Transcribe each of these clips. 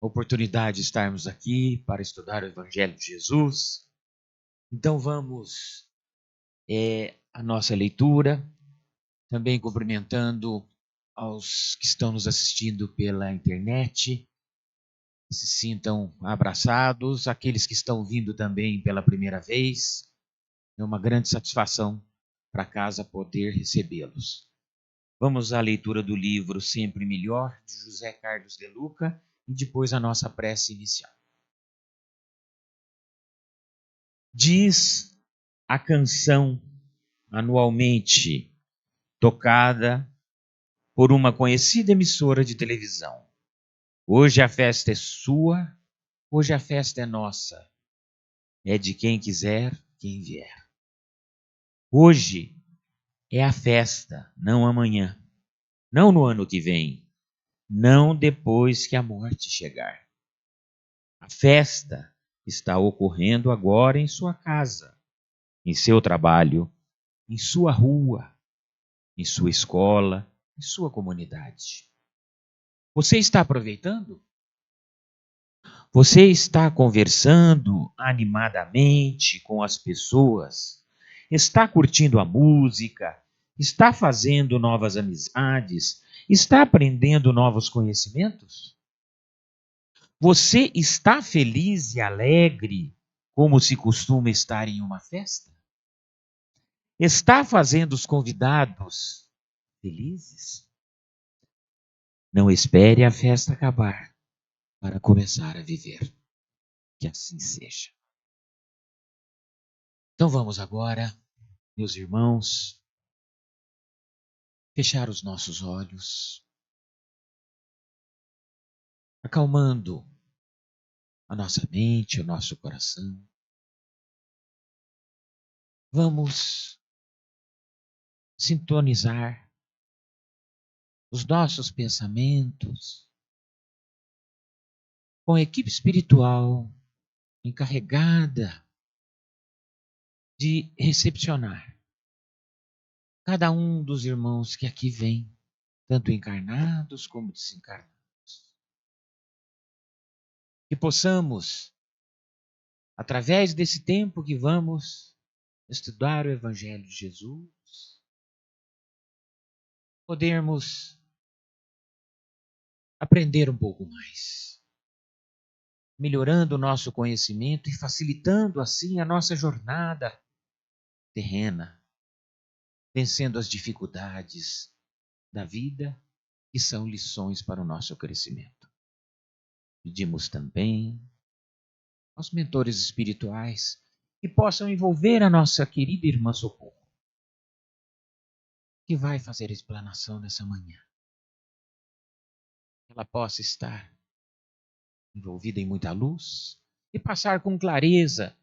oportunidade de estarmos aqui para estudar o Evangelho de Jesus. Então vamos a nossa leitura, também cumprimentando aos que estão nos assistindo pela internet, que se sintam abraçados, aqueles que estão vindo também pela primeira vez. É uma grande satisfação para casa poder recebê-los. Vamos à leitura do livro Sempre Melhor, de José Carlos de Luca, e depois a nossa prece inicial. Diz a canção anualmente tocada por uma conhecida emissora de televisão. Hoje a festa é sua, hoje a festa é nossa. É de quem quiser, quem vier. Hoje é a festa, não amanhã, não no ano que vem, não depois que a morte chegar. A festa está ocorrendo agora em sua casa, em seu trabalho, em sua rua, em sua escola, em sua comunidade. Você está aproveitando? Você está conversando animadamente com as pessoas? Está curtindo a música? Está fazendo novas amizades? Está aprendendo novos conhecimentos? Você está feliz e alegre, como se costuma estar em uma festa? Está fazendo os convidados felizes? Não espere a festa acabar para começar a viver. Que assim seja. Então vamos agora, meus irmãos, fechar os nossos olhos, acalmando a nossa mente, o nosso coração. Vamos sintonizar os nossos pensamentos com a equipe espiritual encarregada de recepcionar cada um dos irmãos que aqui vem, tanto encarnados como desencarnados. Que possamos, através desse tempo que vamos estudar o Evangelho de Jesus, podermos aprender um pouco mais, melhorando o nosso conhecimento e facilitando assim a nossa jornada terrena, vencendo as dificuldades da vida, que são lições para o nosso crescimento. Pedimos também aos mentores espirituais que possam envolver a nossa querida irmã Socorro, que vai fazer a explanação nessa manhã. Ela possa estar envolvida em muita luz e passar com clareza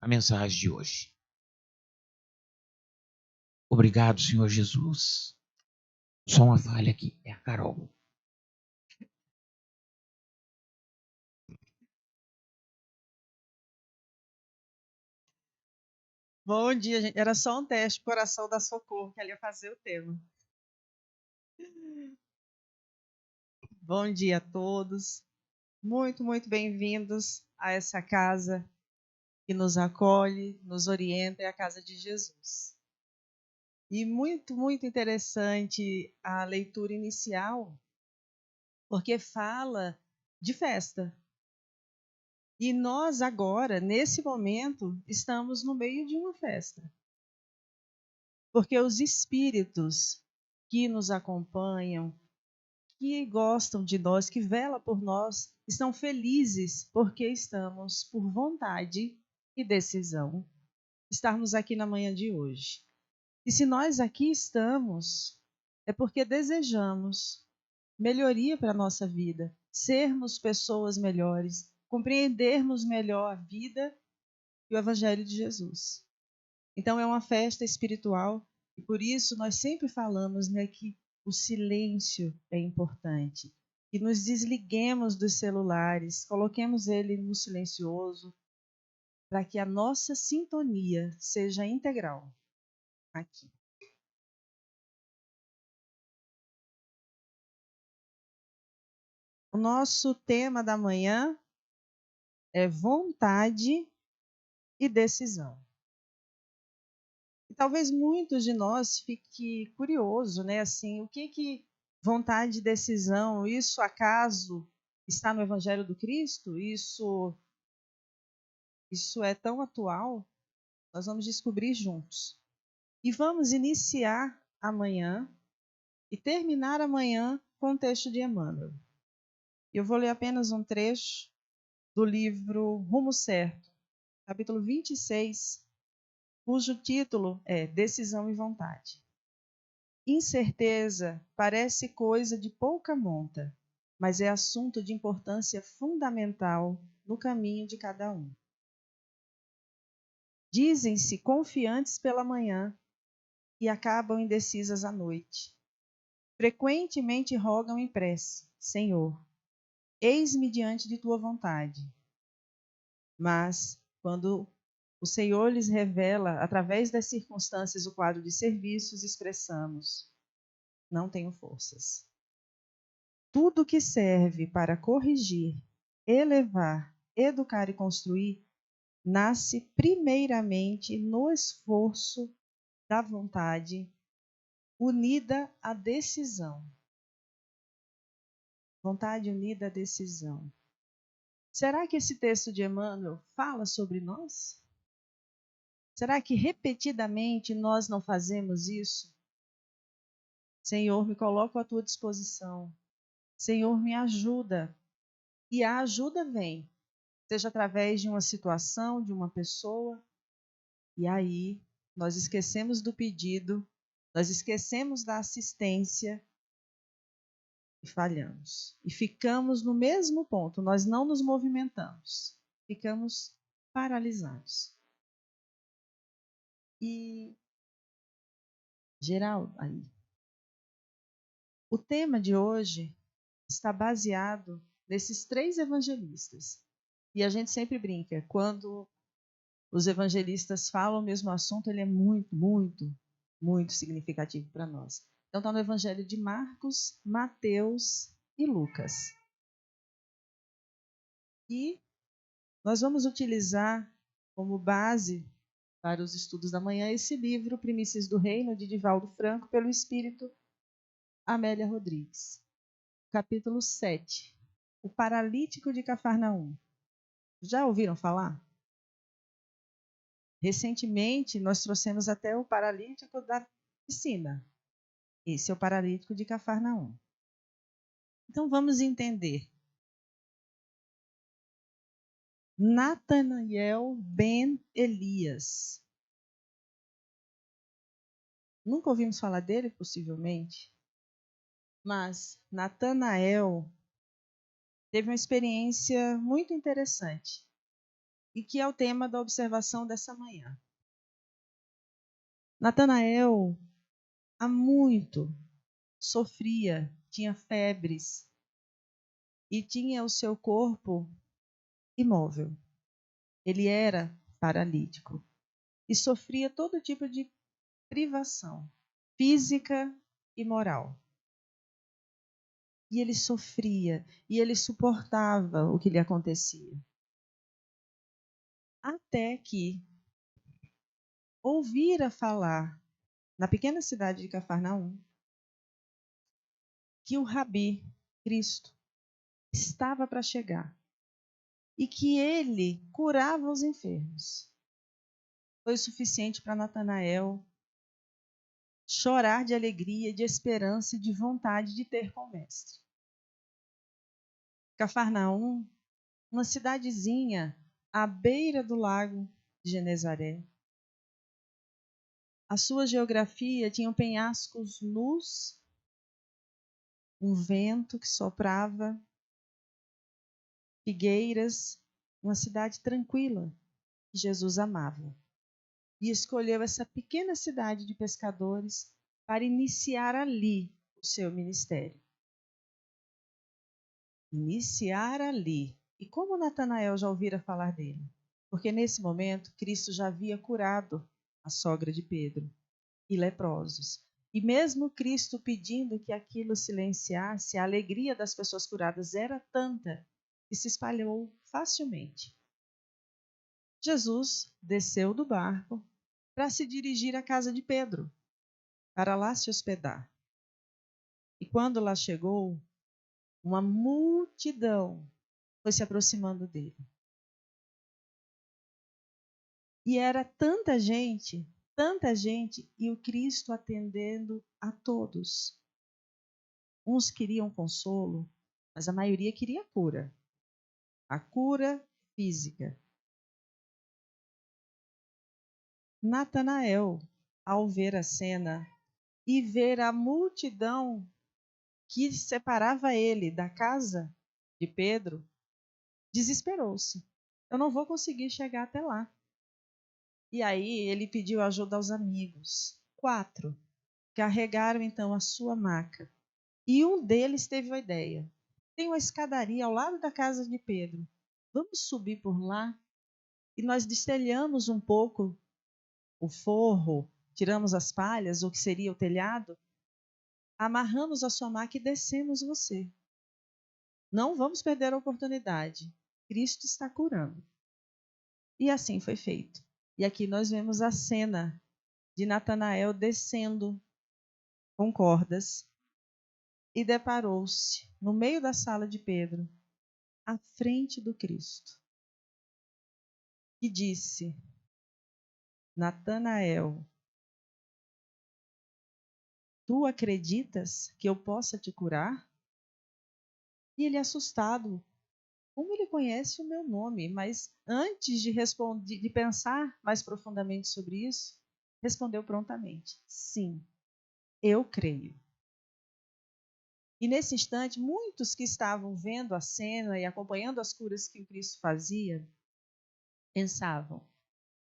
a mensagem de hoje. Obrigado, Senhor Jesus. Só uma falha aqui, é a Carol. Bom dia, gente. Era só um teste, coração da Socorro, que ela ia fazer o tema. Bom dia a todos. Muito, muito bem-vindos a essa casa que nos acolhe, nos orienta, é a casa de Jesus. E muito, muito interessante a leitura inicial, porque fala de festa. E nós agora, nesse momento, estamos no meio de uma festa. Porque os espíritos que nos acompanham, que gostam de nós, que velam por nós, estão felizes porque estamos, por vontade e decisão, estarmos aqui na manhã de hoje. E se nós aqui estamos, é porque desejamos melhoria para a nossa vida, sermos pessoas melhores, compreendermos melhor a vida e o Evangelho de Jesus. Então é uma festa espiritual e por isso nós sempre falamos, né, que o silêncio é importante. Que nos desliguemos dos celulares, coloquemos ele no silencioso, para que a nossa sintonia seja integral aqui. O nosso tema da manhã é vontade e decisão. E talvez muitos de nós fique curioso, né? Assim, o que vontade e decisão? Isso acaso está no Evangelho do Cristo? Isso é tão atual? Nós vamos descobrir juntos. E vamos iniciar amanhã e terminar amanhã com o texto de Emmanuel. Eu vou ler apenas um trecho do livro Rumo Certo, capítulo 26, cujo título é Decisão e Vontade. Incerteza parece coisa de pouca monta, mas é assunto de importância fundamental no caminho de cada um. Dizem-se confiantes pela manhã e acabam indecisas à noite. Frequentemente rogam em prece: Senhor, eis-me diante de tua vontade. Mas, quando o Senhor lhes revela, através das circunstâncias, o quadro de serviços, expressamos: não tenho forças. Tudo que serve para corrigir, elevar, educar e construir, nasce primeiramente no esforço da vontade unida à decisão. Vontade unida à decisão. Será que esse texto de Emmanuel fala sobre nós? Será que repetidamente nós não fazemos isso? Senhor, me coloco à tua disposição. Senhor, me ajuda. E a ajuda vem, seja através de uma situação, de uma pessoa. E aí, nós esquecemos do pedido, nós esquecemos da assistência e falhamos. E ficamos no mesmo ponto, nós não nos movimentamos, ficamos paralisados. E, Geraldo, aí, o tema de hoje está baseado nesses 3 evangelistas. E a gente sempre brinca, quando os evangelistas falam o mesmo assunto, ele é muito, muito, muito significativo para nós. Então está no Evangelho de Marcos, Mateus e Lucas. E nós vamos utilizar como base para os estudos da manhã esse livro, Primícias do Reino, de Divaldo Franco, pelo Espírito Amélia Rodrigues. Capítulo 7. O paralítico de Cafarnaum. Já ouviram falar? Recentemente, nós trouxemos até o paralítico da piscina. Esse é o paralítico de Cafarnaum. Então, vamos entender. Natanael ben Elias. Nunca ouvimos falar dele, possivelmente. Mas Natanael teve uma experiência muito interessante e que é o tema da observação dessa manhã. Natanael, há muito, sofria, tinha febres e tinha o seu corpo imóvel. Ele era paralítico e sofria todo tipo de privação física e moral. E ele sofria, e ele suportava o que lhe acontecia. Até que ouvira falar, na pequena cidade de Cafarnaum, que o Rabi, Cristo, estava para chegar e que ele curava os enfermos. Foi o suficiente para Natanael chorar de alegria, de esperança e de vontade de ter com o Mestre. Cafarnaum, uma cidadezinha à beira do lago de Genezaré. A sua geografia tinha penhascos nus, um vento que soprava, figueiras, uma cidade tranquila que Jesus amava. E escolheu essa pequena cidade de pescadores para iniciar ali o seu ministério. Iniciar ali. E como Natanael já ouvira falar dele? Porque nesse momento Cristo já havia curado a sogra de Pedro e leprosos. E mesmo Cristo pedindo que aquilo silenciasse, a alegria das pessoas curadas era tanta que se espalhou facilmente. Jesus desceu do barco para se dirigir à casa de Pedro, para lá se hospedar. E quando lá chegou, uma multidão foi se aproximando dele. E era tanta gente, e o Cristo atendendo a todos. Uns queriam consolo, mas a maioria queria cura. A cura física. Natanael, ao ver a cena e ver a multidão que separava ele da casa de Pedro, desesperou-se. Eu não vou conseguir chegar até lá. E aí ele pediu ajuda aos amigos. 4 carregaram então a sua maca. E um deles teve uma ideia. Tem uma escadaria ao lado da casa de Pedro. Vamos subir por lá? E nós destelhamos um pouco o forro, tiramos as palhas, o que seria o telhado, amarramos a sua maca e descemos você. Não vamos perder a oportunidade. Cristo está curando. E assim foi feito. E aqui nós vemos a cena de Natanael descendo com cordas e deparou-se no meio da sala de Pedro, à frente do Cristo, e disse: Natanael, tu acreditas que eu possa te curar? E ele, assustado, como ele conhece o meu nome? Mas antes de responder, de pensar mais profundamente sobre isso, respondeu prontamente: sim, eu creio. E nesse instante, muitos que estavam vendo a cena e acompanhando as curas que o Cristo fazia, pensavam: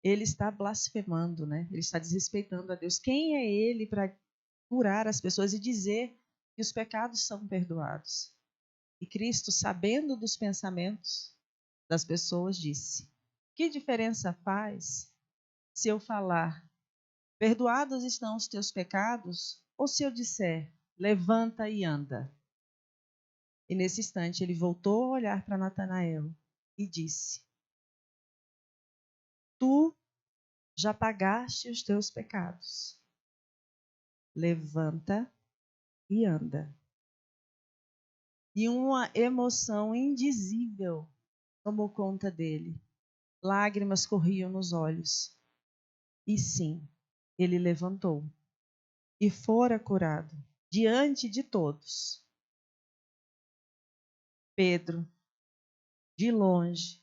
ele está blasfemando, né? Ele está desrespeitando a Deus. Quem é ele para curar as pessoas e dizer que os pecados são perdoados? E Cristo, sabendo dos pensamentos das pessoas, disse: que diferença faz se eu falar, perdoados estão os teus pecados, ou se eu disser, levanta e anda? E nesse instante ele voltou a olhar para Natanael e disse: tu já pagaste os teus pecados. Levanta e anda. E uma emoção indizível tomou conta dele. Lágrimas corriam nos olhos. E sim, ele levantou e fora curado diante de todos. Pedro, de longe,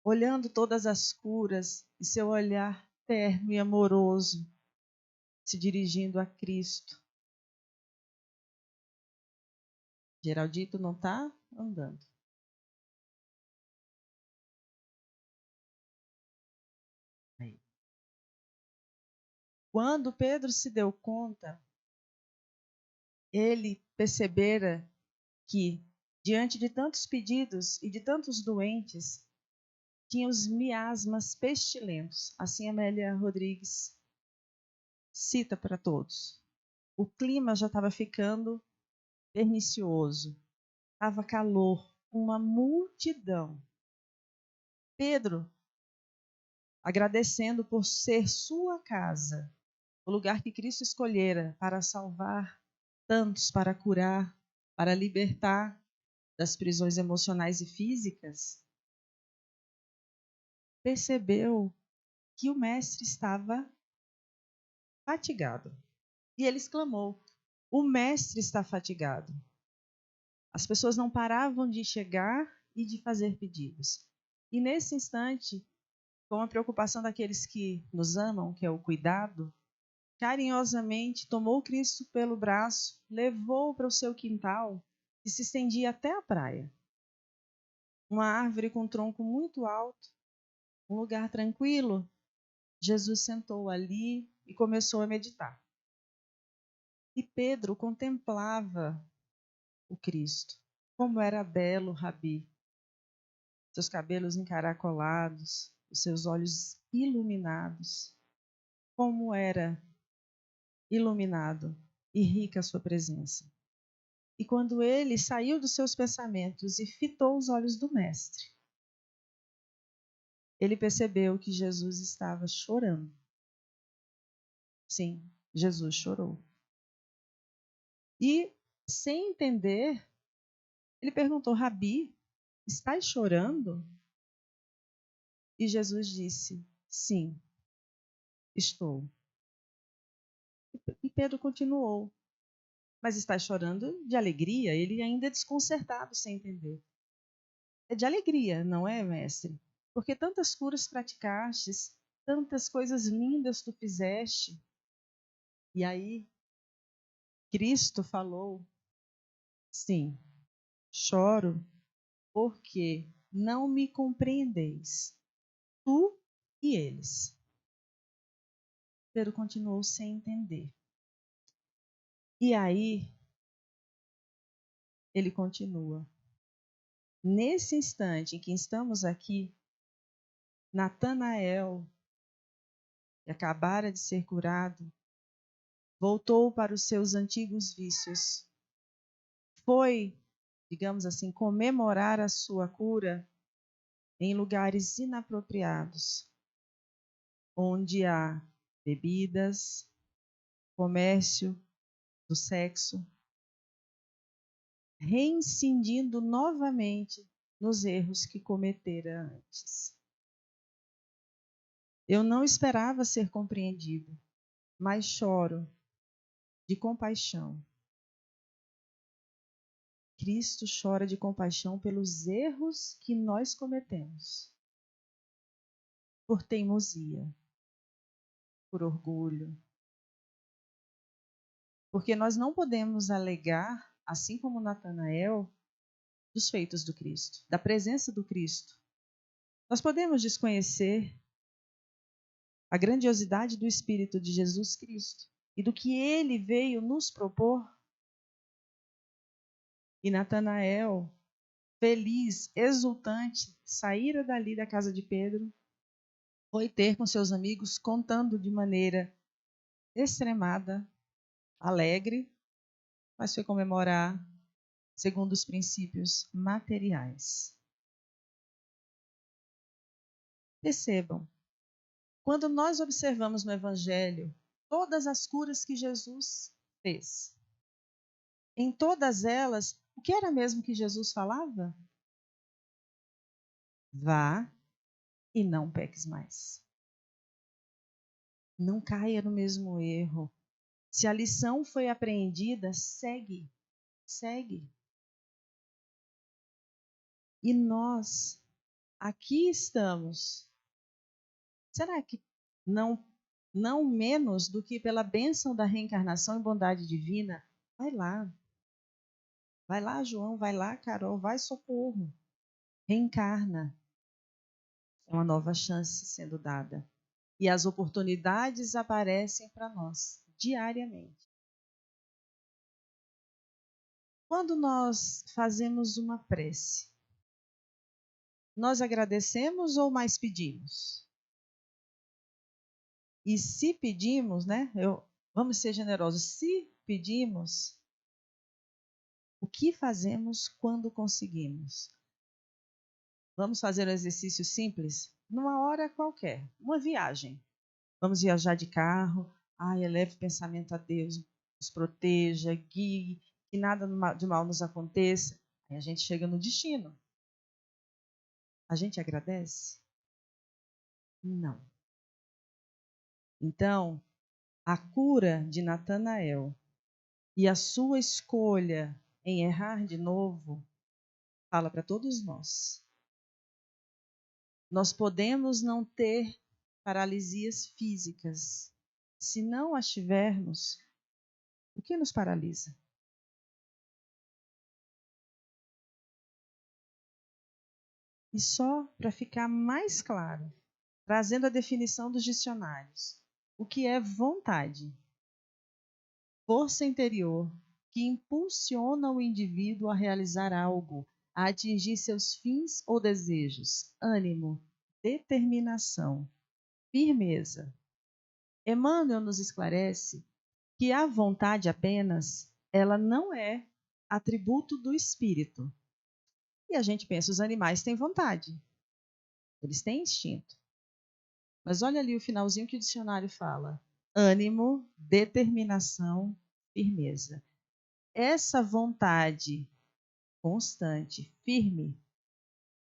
olhando todas as curas e seu olhar terno e amoroso, se dirigindo a Cristo. Geraldito não está andando. Aí. Quando Pedro se deu conta, ele percebera que, diante de tantos pedidos e de tantos doentes, tinha os miasmas pestilentos. Assim Amélia Rodrigues cita para todos. O clima já estava ficando pernicioso. Estava calor, uma multidão. Pedro, agradecendo por ser sua casa, o lugar que Cristo escolhera para salvar tantos, para curar, para libertar das prisões emocionais e físicas, percebeu que o mestre estava fatigado. E ele exclamou: o mestre está fatigado. As pessoas não paravam de chegar e de fazer pedidos. E nesse instante, com a preocupação daqueles que nos amam, que é o cuidado, carinhosamente tomou Cristo pelo braço, levou para o seu quintal e se estendia até a praia. Uma árvore com um tronco muito alto, um lugar tranquilo. Jesus sentou ali e começou a meditar. E Pedro contemplava o Cristo. Como era belo, Rabi. Seus cabelos encaracolados, os seus olhos iluminados. Como era iluminado e rica a sua presença. E quando ele saiu dos seus pensamentos e fitou os olhos do mestre, ele percebeu que Jesus estava chorando. Sim, Jesus chorou. E, sem entender, ele perguntou: Rabi, estás chorando? E Jesus disse: sim, estou. E Pedro continuou: mas estás chorando de alegria? Ele ainda é desconcertado, sem entender. É de alegria, não é, mestre? Porque tantas curas praticastes, tantas coisas lindas tu fizeste. E aí, Cristo falou: sim, choro porque não me compreendeis, tu e eles. Pedro continuou sem entender. E aí, ele continua: nesse instante em que estamos aqui, Natanael, que acabara de ser curado, voltou para os seus antigos vícios. Foi, digamos assim, comemorar a sua cura em lugares inapropriados, onde há bebidas, comércio do sexo, reincidindo novamente nos erros que cometera antes. Eu não esperava ser compreendido, mas choro de compaixão. Cristo chora de compaixão pelos erros que nós cometemos, por teimosia, por orgulho. Porque nós não podemos alegar, assim como Natanael, dos feitos do Cristo, da presença do Cristo. Nós podemos desconhecer a grandiosidade do Espírito de Jesus Cristo e do que ele veio nos propor. E Natanael, feliz, exultante, saíra dali da casa de Pedro, foi ter com seus amigos, contando de maneira extremada, alegre, mas foi comemorar segundo os princípios materiais. Percebam, quando nós observamos no Evangelho todas as curas que Jesus fez, em todas elas, o que era mesmo que Jesus falava? Vá e não peques mais. Não caia no mesmo erro. Se a lição foi apreendida, segue, segue. E nós aqui estamos. Será que não menos do que pela bênção da reencarnação e bondade divina? Vai lá. Vai lá, João, vai lá, Carol, vai, Socorro. Reencarna. É uma nova chance sendo dada. E as oportunidades aparecem para nós diariamente. Quando nós fazemos uma prece, nós agradecemos ou mais pedimos? E se pedimos, né? Vamos ser generosos. Se pedimos, o que fazemos quando conseguimos? Vamos fazer um exercício simples? Numa hora qualquer, uma viagem. Vamos viajar de carro. Eleve o pensamento a Deus, nos proteja, guie, que nada de mal nos aconteça. Aí a gente chega no destino. A gente agradece? Não. Então, a cura de Natanael e a sua escolha em errar de novo fala para todos nós. Nós podemos não ter paralisias físicas. Se não as tivermos, o que nos paralisa? E só para ficar mais claro, trazendo a definição dos dicionários, o que é vontade? Força interior que impulsiona o indivíduo a realizar algo, a atingir seus fins ou desejos, ânimo, determinação, firmeza. Emmanuel nos esclarece que a vontade apenas, ela não é atributo do espírito. E a gente pensa, os animais têm vontade. Eles têm instinto. Mas olha ali o finalzinho que o dicionário fala. Ânimo, determinação, firmeza. Essa vontade constante, firme,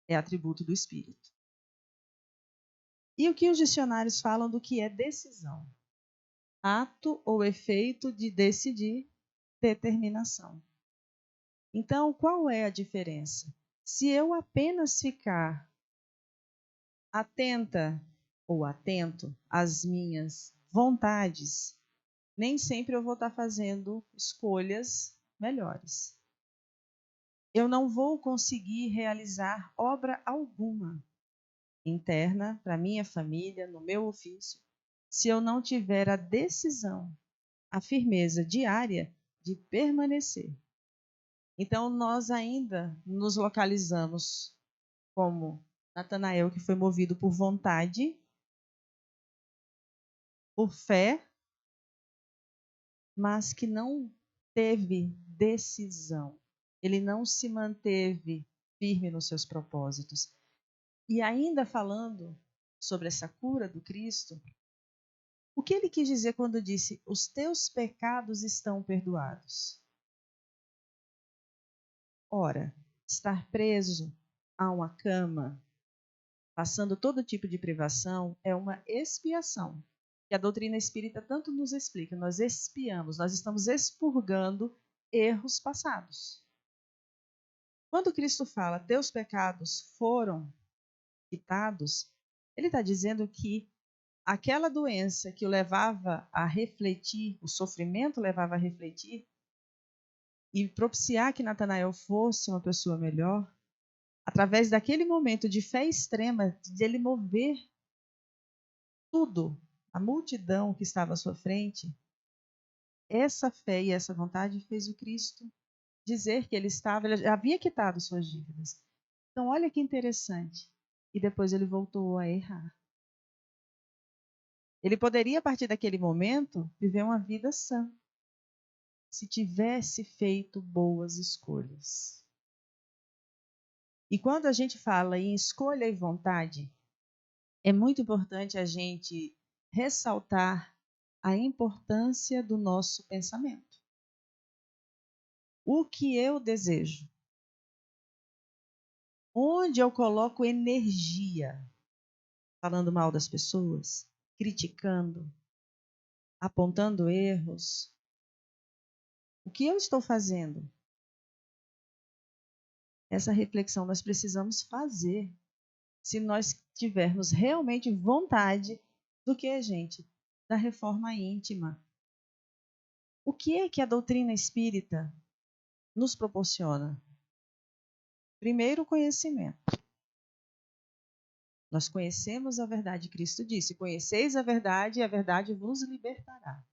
é atributo do espírito. E o que os dicionários falam do que é decisão? Ato ou efeito de decidir, determinação. Então, qual é a diferença? Se eu apenas ficar atenta ou atento às minhas vontades, nem sempre eu vou estar fazendo escolhas melhores. Eu não vou conseguir realizar obra alguma interna para minha família, no meu ofício, se eu não tiver a decisão, a firmeza diária de permanecer. Então, nós ainda nos localizamos como Natanael, que foi movido por vontade, por fé, mas que não teve decisão. Ele não se manteve firme nos seus propósitos. E ainda falando sobre essa cura do Cristo, o que ele quis dizer quando disse: os teus pecados estão perdoados? Ora, estar preso a uma cama, passando todo tipo de privação, é uma expiação. Que a doutrina espírita tanto nos explica. Nós expiamos, nós estamos expurgando erros passados. Quando Cristo fala, teus pecados foram quitados, ele está dizendo que aquela doença que o levava a refletir, o sofrimento levava a refletir, e propiciar que Natanael fosse uma pessoa melhor, através daquele momento de fé extrema, de ele mover tudo, a multidão que estava à sua frente, essa fé e essa vontade fez o Cristo dizer que ele já havia quitado suas dívidas. Então, olha que interessante. E depois ele voltou a errar. Ele poderia, a partir daquele momento, viver uma vida sã, se tivesse feito boas escolhas. E quando a gente fala em escolha e vontade, é muito importante a gente ressaltar a importância do nosso pensamento. O que eu desejo? Onde eu coloco energia? Falando mal das pessoas, criticando, apontando erros. O que eu estou fazendo? Essa reflexão nós precisamos fazer se nós tivermos realmente vontade do que, gente? Da reforma íntima. O que é que a doutrina espírita nos proporciona? Primeiro, o conhecimento. Nós conhecemos a verdade. Cristo disse: conheceis a verdade e a verdade vos libertará.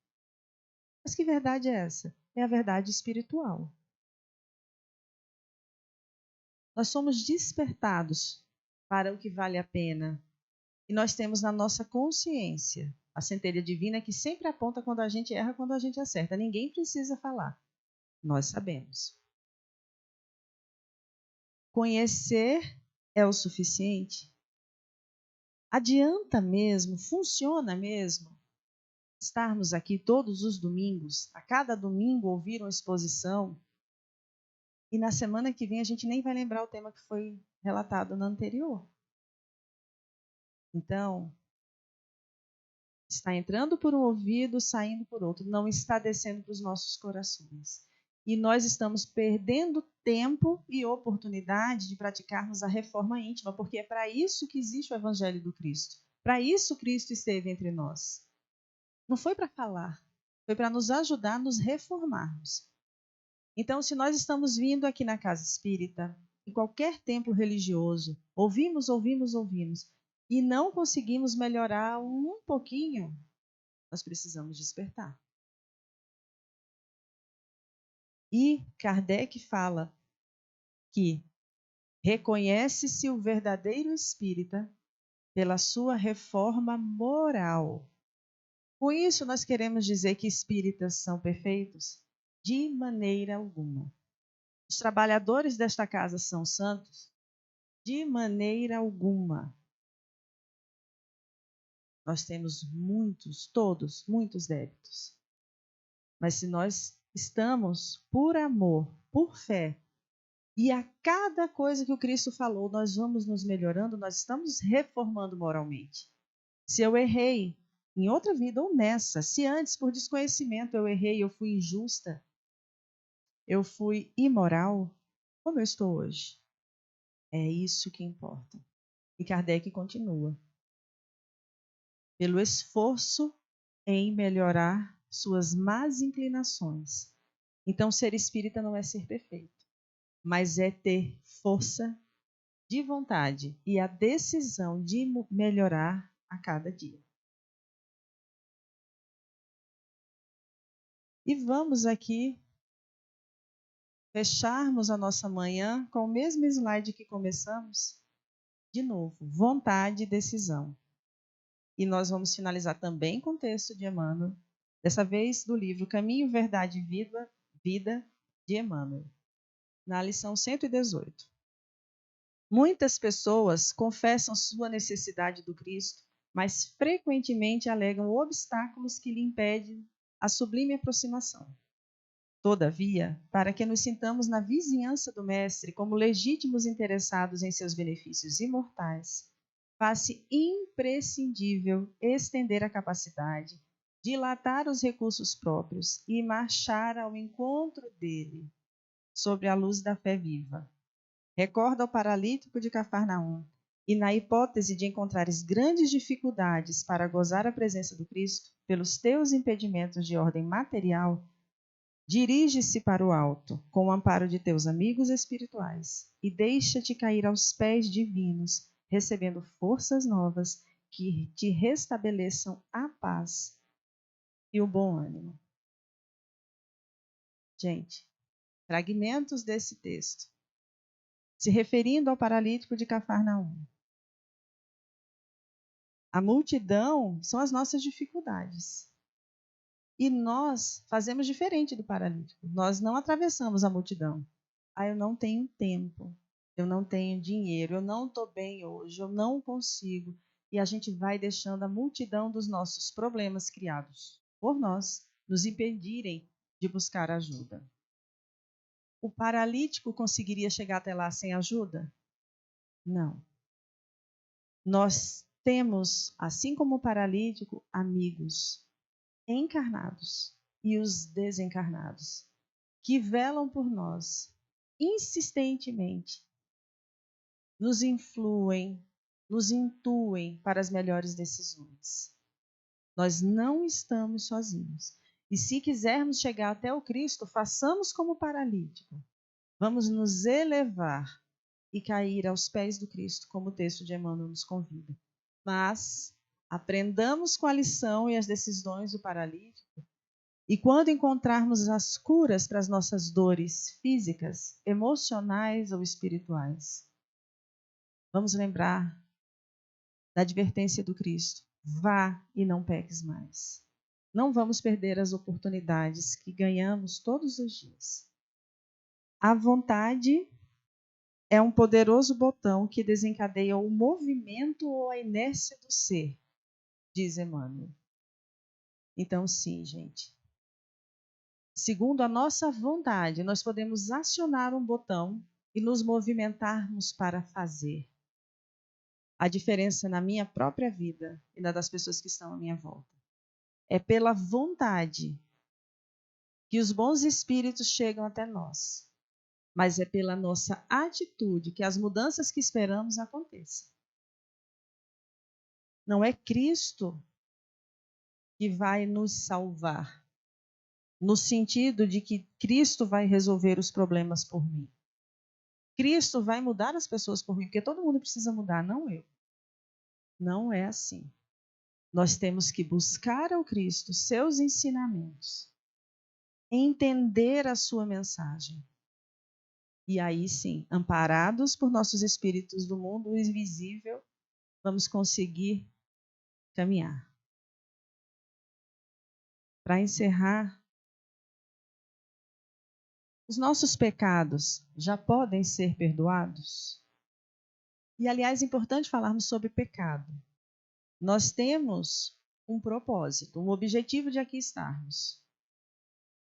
Mas que verdade é essa? É a verdade espiritual. Nós somos despertados para o que vale a pena. E nós temos na nossa consciência a centelha divina que sempre aponta quando a gente erra, quando a gente acerta. Ninguém precisa falar. Nós sabemos. Conhecer é o suficiente? Adianta mesmo? Funciona mesmo? Estarmos aqui todos os domingos, a cada domingo ouvir uma exposição, e na semana que vem a gente nem vai lembrar o tema que foi relatado na anterior. Então, está entrando por um ouvido, saindo por outro, não está descendo para os nossos corações. E nós estamos perdendo tempo e oportunidade de praticarmos a reforma íntima, porque é para isso que existe o Evangelho do Cristo. Para isso Cristo esteve entre nós. Não foi para falar, foi para nos ajudar a nos reformarmos. Então, se nós estamos vindo aqui na Casa Espírita, em qualquer templo religioso, ouvimos, e não conseguimos melhorar um pouquinho, nós precisamos despertar. E Kardec fala que reconhece-se o verdadeiro espírita pela sua reforma moral. Com isso, nós queremos dizer que espíritas são perfeitos? De maneira alguma. Os trabalhadores desta casa são santos? De maneira alguma. Nós temos todos, muitos débitos. Mas se nós estamos por amor, por fé, e a cada coisa que o Cristo falou, nós vamos nos melhorando, nós estamos reformando moralmente. Se eu errei em outra vida ou nessa, se antes, por desconhecimento, eu errei, eu fui injusta, eu fui imoral, como eu estou hoje? É isso que importa. E Kardec continua. Pelo esforço em melhorar suas más inclinações. Então, ser espírita não é ser perfeito, mas é ter força de vontade e a decisão de melhorar a cada dia. E vamos aqui fecharmos a nossa manhã com o mesmo slide que começamos. De novo, vontade e decisão. E nós vamos finalizar também com o texto de Emmanuel, dessa vez do livro Caminho, Verdade e Vida, de Emmanuel, na lição 118. Muitas pessoas confessam sua necessidade do Cristo, mas frequentemente alegam obstáculos que lhe impedem a sublime aproximação. Todavia, para que nos sintamos na vizinhança do Mestre como legítimos interessados em seus benefícios imortais, faz-se imprescindível estender a capacidade, dilatar os recursos próprios e marchar ao encontro dele, sobre a luz da fé viva. Recorda ao paralítico de Cafarnaum, e na hipótese de encontrares grandes dificuldades para gozar a presença do Cristo, pelos teus impedimentos de ordem material, dirige-se para o alto, com o amparo de teus amigos espirituais, e deixa-te cair aos pés divinos, recebendo forças novas que te restabeleçam a paz e o bom ânimo. Gente, fragmentos desse texto, se referindo ao paralítico de Cafarnaum. A multidão são as nossas dificuldades. E nós fazemos diferente do paralítico. Nós não atravessamos a multidão. Eu não tenho tempo, eu não tenho dinheiro, eu não estou bem hoje, eu não consigo. E a gente vai deixando a multidão dos nossos problemas criados por nós nos impedirem de buscar ajuda. O paralítico conseguiria chegar até lá sem ajuda? Não. Nós temos, assim como o paralítico, amigos encarnados e os desencarnados, que velam por nós insistentemente, nos influem, nos intuem para as melhores decisões. Nós não estamos sozinhos. E se quisermos chegar até o Cristo, façamos como o paralítico. Vamos nos elevar e cair aos pés do Cristo, como o texto de Emmanuel nos convida. Mas aprendamos com a lição e as decisões do paralítico, e quando encontrarmos as curas para as nossas dores físicas, emocionais ou espirituais, vamos lembrar da advertência do Cristo: vá e não peques mais. Não vamos perder as oportunidades que ganhamos todos os dias. A vontade é um poderoso botão que desencadeia o movimento ou a inércia do ser, diz Emmanuel. Então, sim, gente. Segundo a nossa vontade, nós podemos acionar um botão e nos movimentarmos para fazer a diferença na minha própria vida e na das pessoas que estão à minha volta. É pela vontade que os bons espíritos chegam até nós, mas é pela nossa atitude que as mudanças que esperamos aconteçam. Não é Cristo que vai nos salvar, no sentido de que Cristo vai resolver os problemas por mim. Cristo vai mudar as pessoas por mim, porque todo mundo precisa mudar, não eu. Não é assim. Nós temos que buscar ao Cristo seus ensinamentos, entender a sua mensagem. E aí sim, amparados por nossos espíritos do mundo invisível, vamos conseguir caminhar. para encerrar, os nossos pecados já podem ser perdoados? E, aliás, é importante falarmos sobre pecado. Nós temos um propósito, um objetivo de aqui estarmos.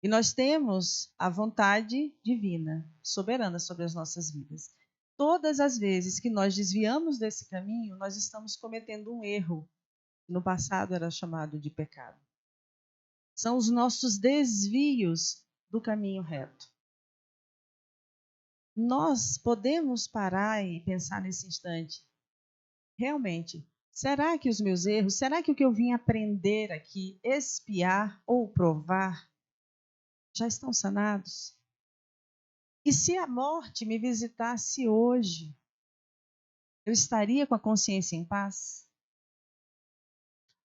E nós temos a vontade divina, soberana sobre as nossas vidas. Todas as vezes que nós desviamos desse caminho, nós estamos cometendo um erro. No passado era chamado de pecado. São os nossos desvios do caminho reto. Nós podemos parar e pensar nesse instante. Realmente, será que os meus erros, será que o que eu vim aprender aqui, espiar ou provar, já estão sanados? E se a morte me visitasse hoje, eu estaria com a consciência em paz?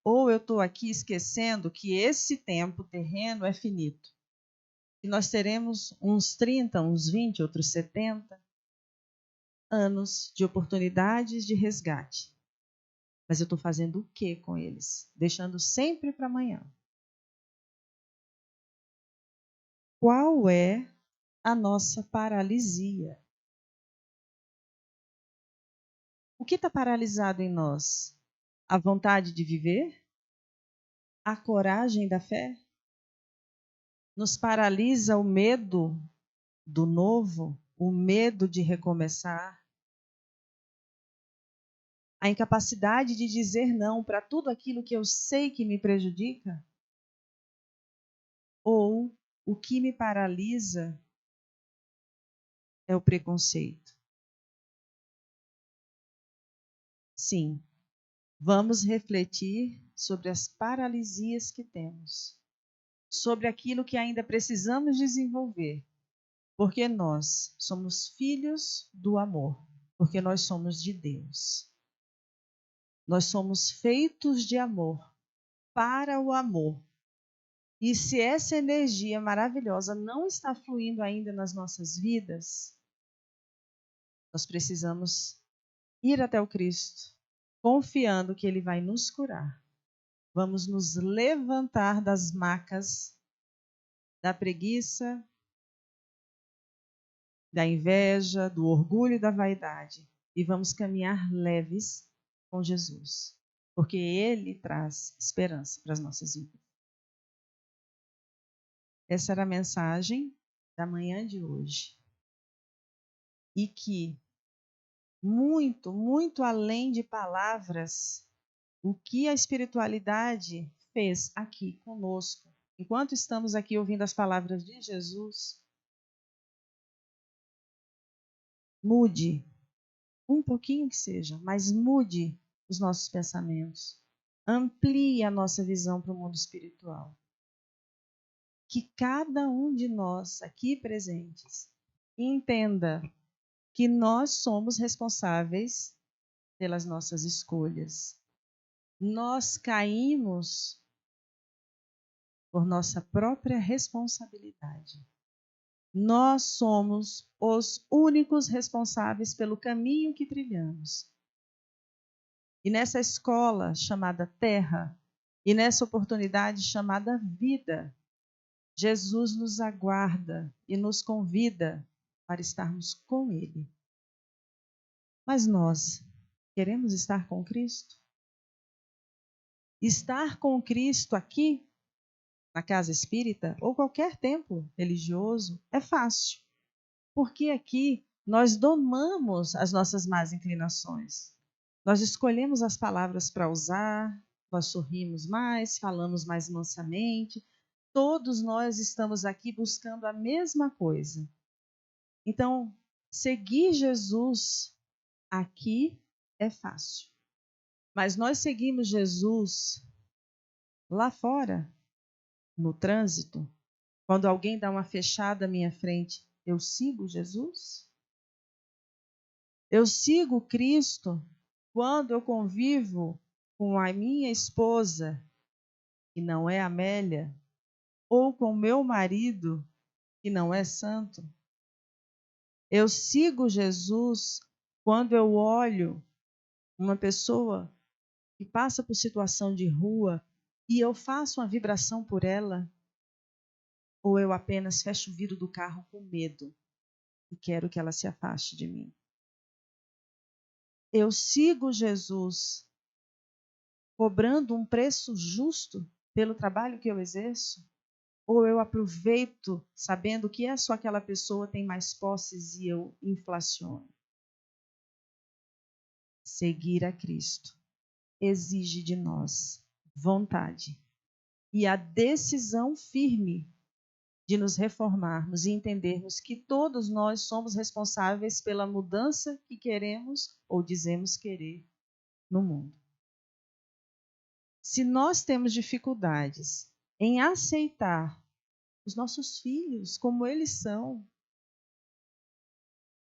Ou eu estou aqui esquecendo que esse tempo terreno é finito? E nós teremos uns 30, uns 20, outros 70 anos de oportunidades de resgate. Mas eu estou fazendo o que com eles? Deixando sempre para amanhã. Qual é a nossa paralisia? O que está paralisado em nós? A vontade de viver? A coragem da fé? Nos paralisa o medo do novo? O medo de recomeçar? A incapacidade de dizer não para tudo aquilo que eu sei que me prejudica? Ou o que me paralisa é o preconceito? Sim, vamos refletir sobre as paralisias que temos, sobre aquilo que ainda precisamos desenvolver, porque nós somos filhos do amor, porque nós somos de Deus. Nós somos feitos de amor, para o amor. E se essa energia maravilhosa não está fluindo ainda nas nossas vidas, nós precisamos ir até o Cristo, confiando que Ele vai nos curar. Vamos nos levantar das macas da preguiça, da inveja, do orgulho e da vaidade e vamos caminhar leves com Jesus, porque Ele traz esperança para as nossas vidas. Essa era a mensagem da manhã de hoje. E que, muito, muito além de palavras, o que a espiritualidade fez aqui conosco, enquanto estamos aqui ouvindo as palavras de Jesus, mude, um pouquinho que seja, mas mude os nossos pensamentos. Amplie a nossa visão para o mundo espiritual. Que cada um de nós aqui presentes entenda que nós somos responsáveis pelas nossas escolhas. Nós caímos por nossa própria responsabilidade. Nós somos os únicos responsáveis pelo caminho que trilhamos. E nessa escola chamada Terra, e nessa oportunidade chamada vida, Jesus nos aguarda e nos convida para estarmos com Ele. Mas nós queremos estar com Cristo? Estar com Cristo aqui, na casa espírita, ou qualquer templo religioso, é fácil. Porque aqui nós domamos as nossas más inclinações. Nós escolhemos as palavras para usar, nós sorrimos mais, falamos mais mansamente. Todos nós estamos aqui buscando a mesma coisa. Então, seguir Jesus aqui é fácil. Mas nós seguimos Jesus lá fora, no trânsito, quando alguém dá uma fechada à minha frente, eu sigo Jesus? Eu sigo Cristo quando eu convivo com a minha esposa, que não é Amélia, ou com meu marido, que não é santo? Eu sigo Jesus quando eu olho uma pessoa que passa por situação de rua e eu faço uma vibração por ela, ou eu apenas fecho o vidro do carro com medo e quero que ela se afaste de mim? Eu sigo Jesus cobrando um preço justo pelo trabalho que eu exerço? Ou eu aproveito sabendo que é só aquela pessoa tem mais posses e eu inflaciono? Seguir a Cristo exige de nós vontade e a decisão firme de nos reformarmos e entendermos que todos nós somos responsáveis pela mudança que queremos ou dizemos querer no mundo. Se nós temos dificuldades em aceitar os nossos filhos como eles são,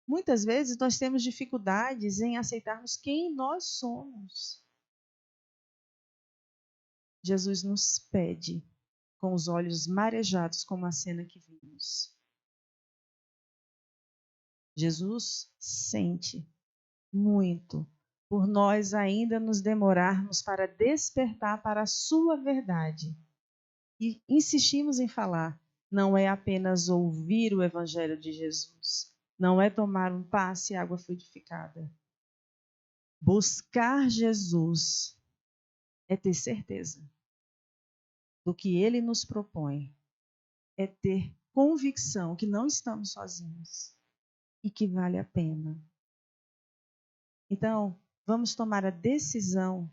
muitas vezes nós temos dificuldades em aceitarmos quem nós somos. Jesus nos pede, com os olhos marejados, como a cena que vimos. Jesus sente muito por nós ainda nos demorarmos para despertar para a sua verdade. E insistimos em falar, não é apenas ouvir o Evangelho de Jesus, não é tomar um passe e água fluidificada. Buscar Jesus é ter certeza do que Ele nos propõe, é ter convicção que não estamos sozinhos e que vale a pena. Então, vamos tomar a decisão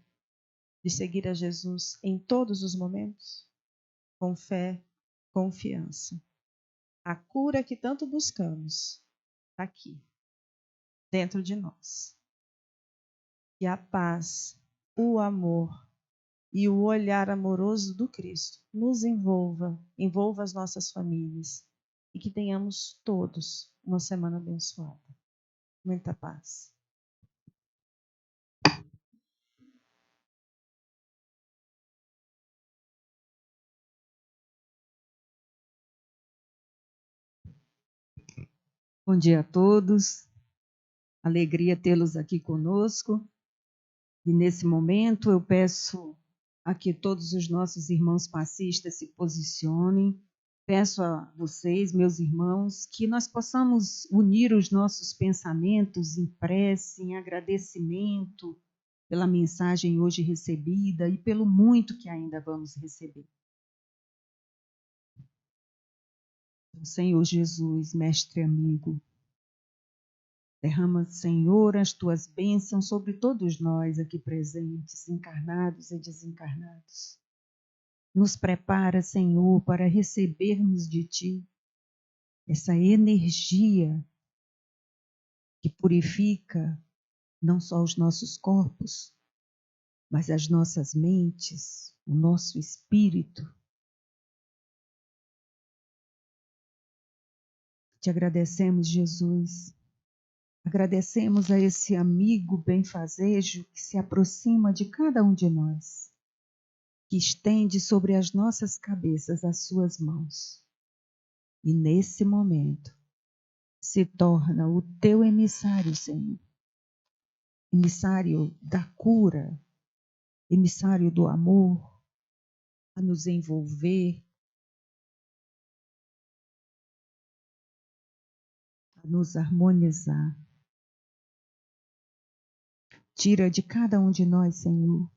de seguir a Jesus em todos os momentos, com fé, confiança. A cura que tanto buscamos está aqui, dentro de nós. E a paz, o amor e o olhar amoroso do Cristo nos envolva as nossas famílias e que tenhamos todos uma semana abençoada. Muita paz. Bom dia a todos, alegria tê-los aqui conosco. E nesse momento eu peço a que todos os nossos irmãos passistas se posicionem. Peço a vocês, meus irmãos, que nós possamos unir os nossos pensamentos em prece, em agradecimento pela mensagem hoje recebida e pelo muito que ainda vamos receber. Senhor Jesus, mestre amigo, derrama, Senhor, as tuas bênçãos sobre todos nós aqui presentes, encarnados e desencarnados. Nos prepara, Senhor, para recebermos de ti essa energia que purifica não só os nossos corpos, mas as nossas mentes, o nosso espírito. Te agradecemos, Jesus. Agradecemos a esse amigo benfazejo que se aproxima de cada um de nós, que estende sobre as nossas cabeças as suas mãos. E nesse momento se torna o teu emissário, Senhor. Emissário da cura, emissário do amor, a nos envolver, a nos harmonizar. Tira de cada um de nós, Senhor,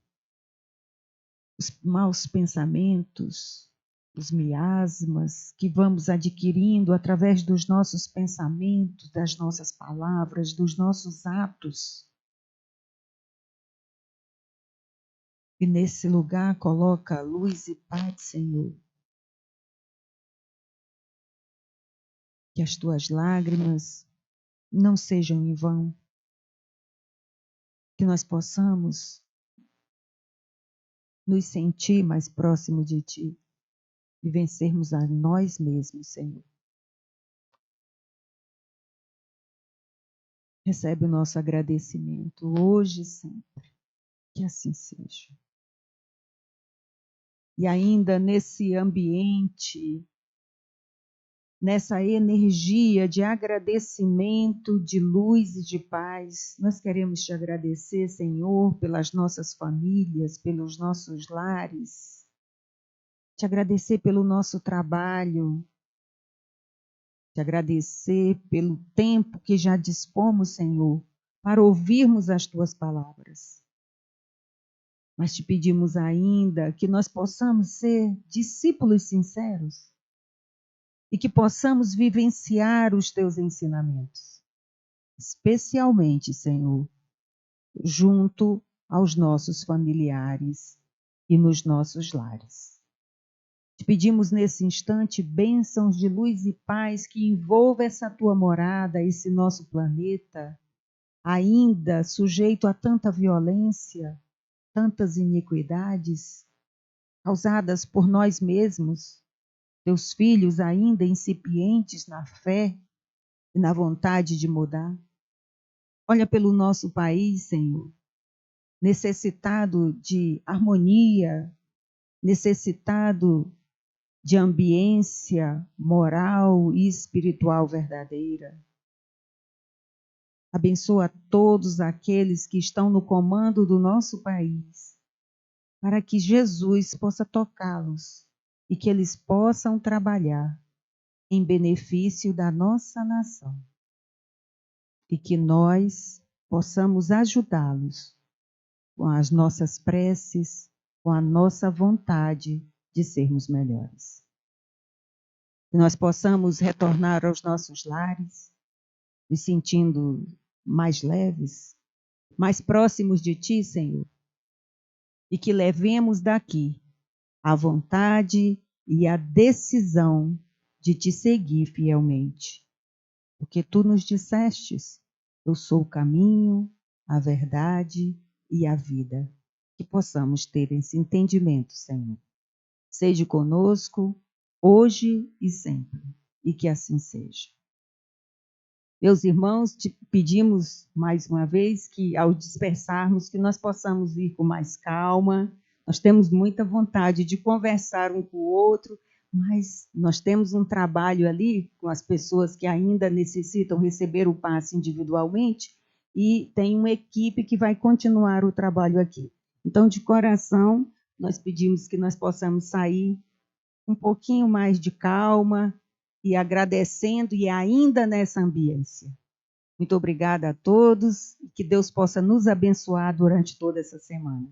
os maus pensamentos, os miasmas que vamos adquirindo através dos nossos pensamentos, das nossas palavras, dos nossos atos. E nesse lugar coloca luz e paz, Senhor. Que as tuas lágrimas não sejam em vão. Que nós possamos nos sentir mais próximo de ti e vencermos a nós mesmos, Senhor. Recebe o nosso agradecimento hoje e sempre. Que assim seja. E ainda nesse ambiente, nessa energia de agradecimento, de luz e de paz, nós queremos te agradecer, Senhor, pelas nossas famílias, pelos nossos lares, te agradecer pelo nosso trabalho, te agradecer pelo tempo que já dispomos, Senhor, para ouvirmos as tuas palavras. Mas te pedimos ainda que nós possamos ser discípulos sinceros e que possamos vivenciar os teus ensinamentos, especialmente, Senhor, junto aos nossos familiares e nos nossos lares. Te pedimos nesse instante bênçãos de luz e paz que envolva essa tua morada, esse nosso planeta, ainda sujeito a tanta violência, tantas iniquidades causadas por nós mesmos, teus filhos ainda incipientes na fé e na vontade de mudar. Olha pelo nosso país, Senhor, necessitado de harmonia, necessitado de ambiência moral e espiritual verdadeira. Abençoa todos aqueles que estão no comando do nosso país, para que Jesus possa tocá-los e que eles possam trabalhar em benefício da nossa nação. E que nós possamos ajudá-los com as nossas preces, com a nossa vontade de sermos melhores. Que nós possamos retornar aos nossos lares, nos sentindo mais leves, mais próximos de Ti, Senhor, e que levemos daqui a vontade e a decisão de Te seguir fielmente. Porque Tu nos dissestes, eu sou o caminho, a verdade e a vida. Que possamos ter esse entendimento, Senhor. Seja conosco, hoje e sempre, e que assim seja. Meus irmãos, te pedimos mais uma vez que, ao dispersarmos, que nós possamos ir com mais calma. Nós temos muita vontade de conversar um com o outro, mas nós temos um trabalho ali com as pessoas que ainda necessitam receber o passe individualmente e tem uma equipe que vai continuar o trabalho aqui. Então, de coração, nós pedimos que nós possamos sair um pouquinho mais de calma e agradecendo e ainda nessa ambiência. Muito obrigada a todos e que Deus possa nos abençoar durante toda essa semana.